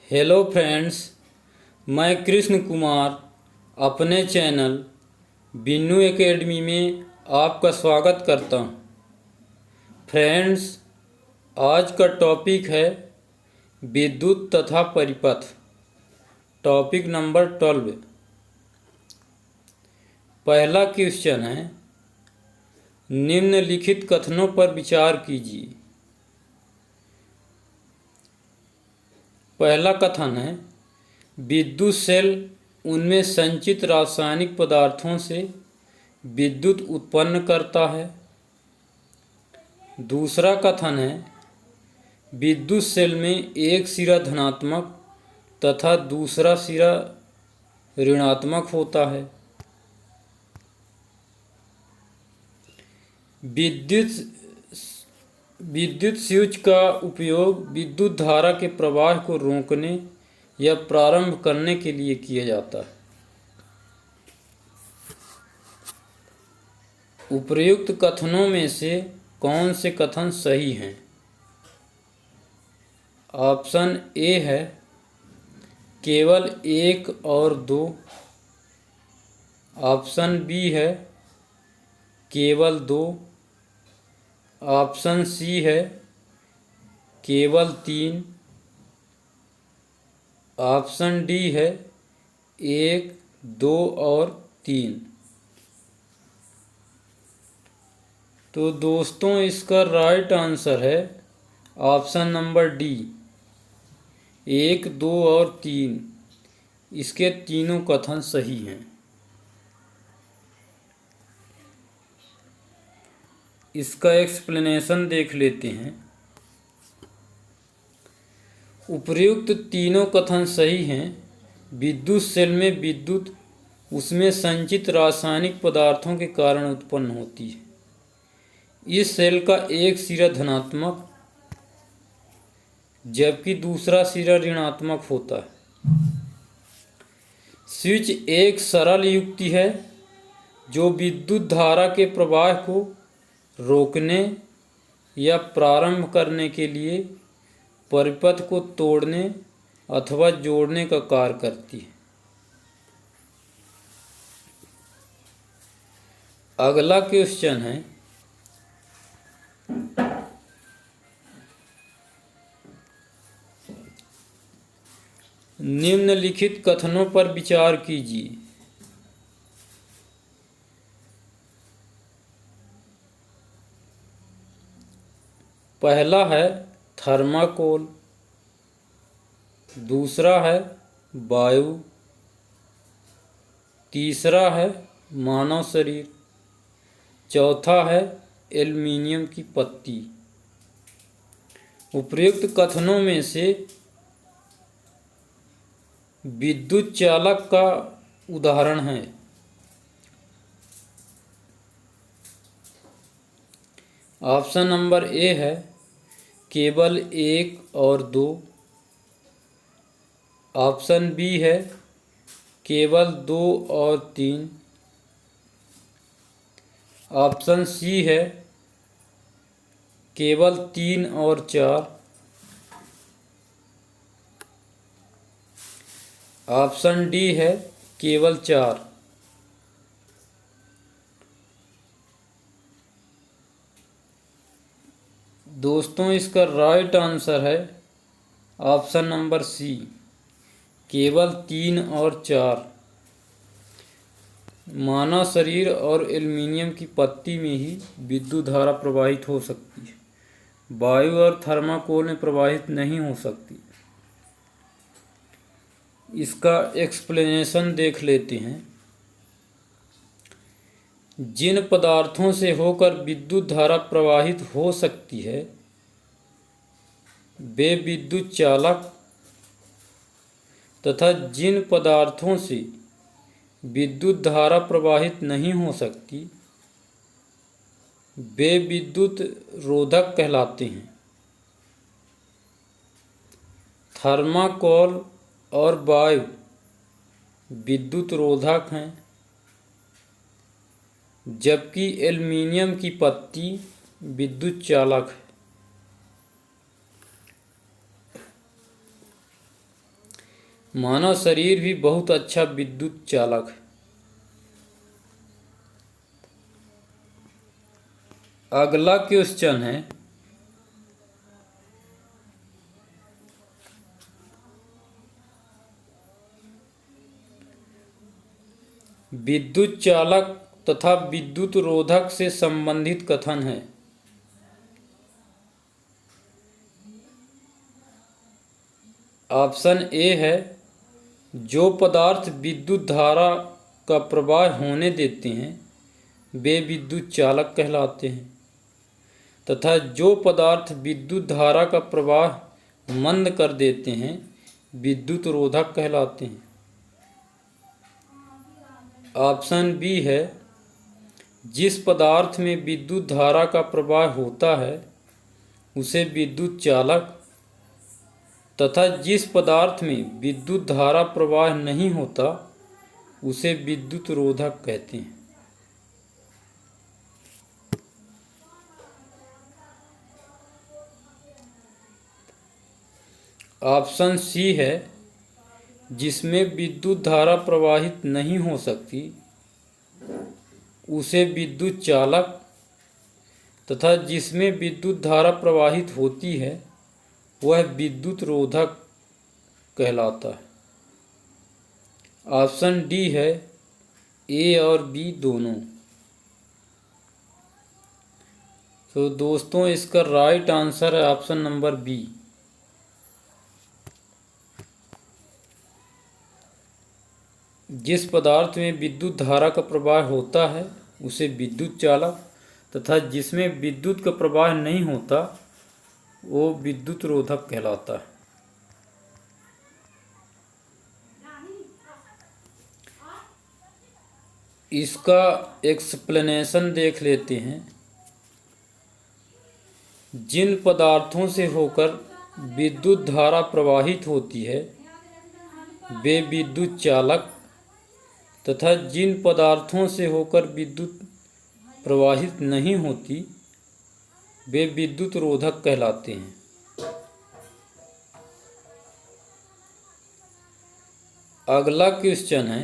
Hello friends, मैं कृष्ण कुमार अपने channel Binnu academy में आपका स्वागत करता हूँ। फ्रेंड्स, आज का टॉपिक है विद्युत तथा परिपथ। Topic number 12। पहला क्वेश्चन है, निम्नलिखित कथनों पर विचार कीजिए। पहला कथन है, विद्युत सेल उनमें संचित रासायनिक पदार्थों से विद्युत उत्पन्न करता है। दूसरा कथन है, विद्युत सेल में एक सिरा धनात्मक तथा दूसरा सिरा ऋणात्मक होता है। विद्युत स्विच का उपयोग विद्युत धारा के प्रवाह को रोकने या प्रारंभ करने के लिए किया जाता है। उपर्युक्त कथनों में से कौन से कथन सही हैं? ऑप्शन ए है केवल 1 और 2। ऑप्शन बी है केवल 2। ऑप्शन सी है केवल 3। ऑप्शन डी है 1, 2 और 3। तो दोस्तों, इसका राइट आंसर है ऑप्शन नंबर डी, 1, 2 और 3। इसके तीनों कथन सही हैं। इसका एक्सप्लेनेशन देख लेते हैं। उपर्युक्त तीनों कथन सही हैं। विद्युत सेल में विद्युत उसमें संचित रासायनिक पदार्थों के कारण उत्पन्न होती है। इस सेल का एक सिरा धनात्मक जबकि दूसरा सिरा ऋणात्मक होता है। स्विच एक सरल युक्ति है जो विद्युत धारा के प्रवाह को रोकने या प्रारंभ करने के लिए परिपथ को तोड़ने अथवा जोड़ने का कार्य करती है। अगला क्वेश्चन है, निम्नलिखित कथनों पर विचार कीजिए। पहला है थर्माकोल, दूसरा है वायु, तीसरा है मानव शरीर, चौथा है एल्युमिनियम की पत्ती। उपर्युक्त कथनों में से विद्युत चालक का उदाहरण है। ऑप्शन नंबर ए है केवल 1 और 2। ऑप्शन बी है केवल 2 और 3। ऑप्शन सी है केवल 3 और 4। ऑप्शन डी है केवल 4। दोस्तों, इसका राइट आंसर है ऑप्शन नंबर सी, केवल 3 और 4। मानव शरीर और एल्युमिनियम की पत्ती में ही विद्युत धारा प्रवाहित हो सकती है, वायु और थर्माकोल में प्रवाहित नहीं हो सकती। इसका एक्सप्लेनेशन देख लेते हैं। जिन पदार्थों से होकर विद्युत धारा प्रवाहित हो सकती है वे विद्युत चालक तथा जिन पदार्थों से विद्युत धारा प्रवाहित नहीं हो सकती वे विद्युत रोधक कहलाते हैं। थर्माकोल और वायु विद्युत रोधक हैं, जबकि एल्युमिनियम की पत्ती विद्युत चालक है। मानव शरीर भी बहुत अच्छा विद्युत चालक है। अगला क्वेश्चन है, विद्युत चालक तथा विद्युत रोधक से संबंधित कथन है। ऑप्शन ए है, जो पदार्थ विद्युत धारा का प्रवाह होने देते हैं वे विद्युत चालक कहलाते हैं, तथा जो पदार्थ विद्युत धारा का प्रवाह मंद कर देते हैं विद्युत रोधक कहलाते हैं। ऑप्शन बी है, जिस पदार्थ में विद्युत धारा का प्रवाह होता है उसे विद्युत चालक, तथा जिस पदार्थ में विद्युत धारा प्रवाह नहीं होता उसे विद्युत रोधक कहते हैं। ऑप्शन सी है, जिसमें विद्युत धारा प्रवाहित नहीं हो सकती उसे विद्युत चालक, तथा जिसमें विद्युत धारा प्रवाहित होती है वह विद्युत रोधक कहलाता है। ऑप्शन डी है, ए और बी दोनों। तो दोस्तों इसका राइट आंसर है ऑप्शन नंबर बी। जिस पदार्थ में विद्युत धारा का प्रवाह होता है उसे विद्युत चालक, तथा जिसमें विद्युत का प्रवाह नहीं होता वो विद्युत रोधक कहलाता है। इसका एक्सप्लेनेशन देख लेते हैं। जिन पदार्थों से होकर विद्युत धारा प्रवाहित होती है वे विद्युत चालक, तथा जिन पदार्थों से होकर विद्युत प्रवाहित नहीं होती वे विद्युत रोधक कहलाते हैं। अगला क्वेश्चन है,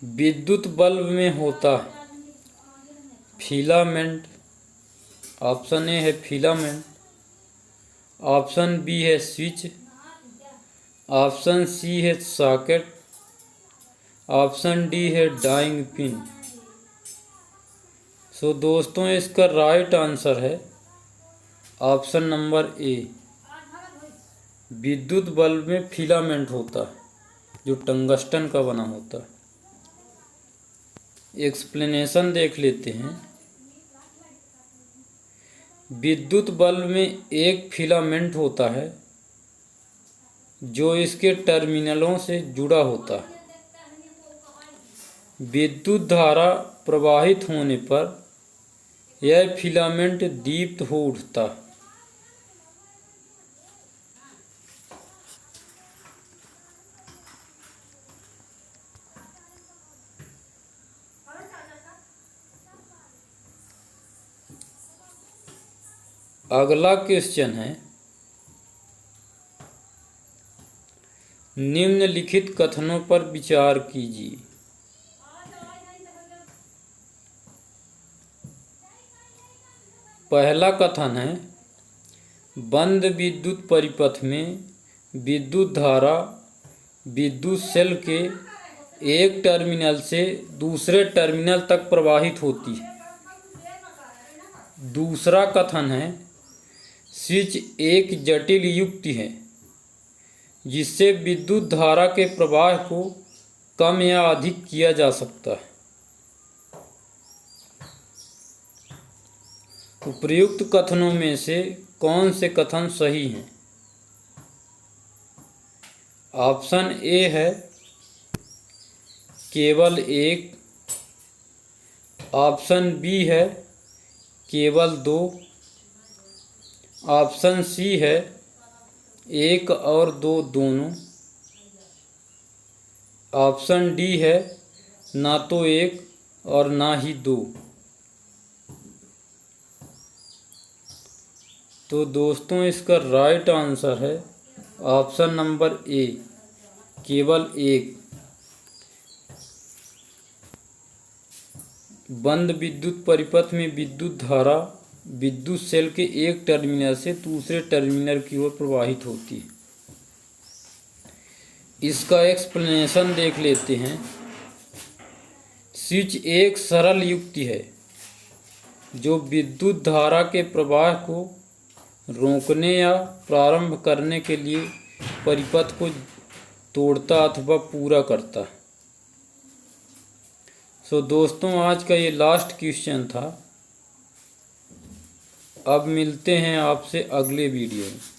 विद्युत बल्ब में होता फिलामेंट। ऑप्शन ए है फिलामेंट, ऑप्शन बी है स्विच, ऑप्शन सी है सॉकेट, ऑप्शन डी है डाइंग पिन। सो दोस्तों इसका राइट आंसर है ऑप्शन नंबर ए। विद्युत बल्ब में फिलामेंट होता है जो टंगस्टन का बना होता है। एक्सप्लेनेशन देख लेते हैं। विद्युत बल्ब में एक फिलामेंट होता है जो इसके टर्मिनलों से जुड़ा होता है। विद्युत धारा प्रवाहित होने पर यह फिलामेंट दीप्त हो उठता है। अगला क्वेश्चन है, निम्नलिखित कथनों पर विचार कीजिए। पहला कथन है, बंद विद्युत परिपथ में विद्युत धारा विद्युत सेल के एक टर्मिनल से दूसरे टर्मिनल तक प्रवाहित होती है। दूसरा कथन है, स्विच एक जटिल युक्ति है जिससे विद्युत धारा के प्रवाह को कम या अधिक किया जा सकता है। उपर्युक्त कथनों में से कौन से कथन सही हैं? ऑप्शन ए है केवल एक, ऑप्शन बी है केवल दो, ऑप्शन सी है एक और दो दोनों, ऑप्शन डी है ना तो एक और ना ही दो। तो दोस्तों इसका राइट आंसर है ऑप्शन नंबर ए, केवल एक। बंद विद्युत परिपथ में विद्युत धारा विद्युत सेल के एक टर्मिनल से दूसरे टर्मिनल की ओर प्रवाहित होती है। इसका एक्सप्लेनेशन देख लेते हैं। स्विच एक सरल युक्ति है जो विद्युत धारा के प्रवाह को रोकने या प्रारंभ करने के लिए परिपथ को तोड़ता अथवा पूरा करता है। सो दोस्तों आज का ये लास्ट क्वेश्चन था। अब मिलते हैं आपसे अगले वीडियो में।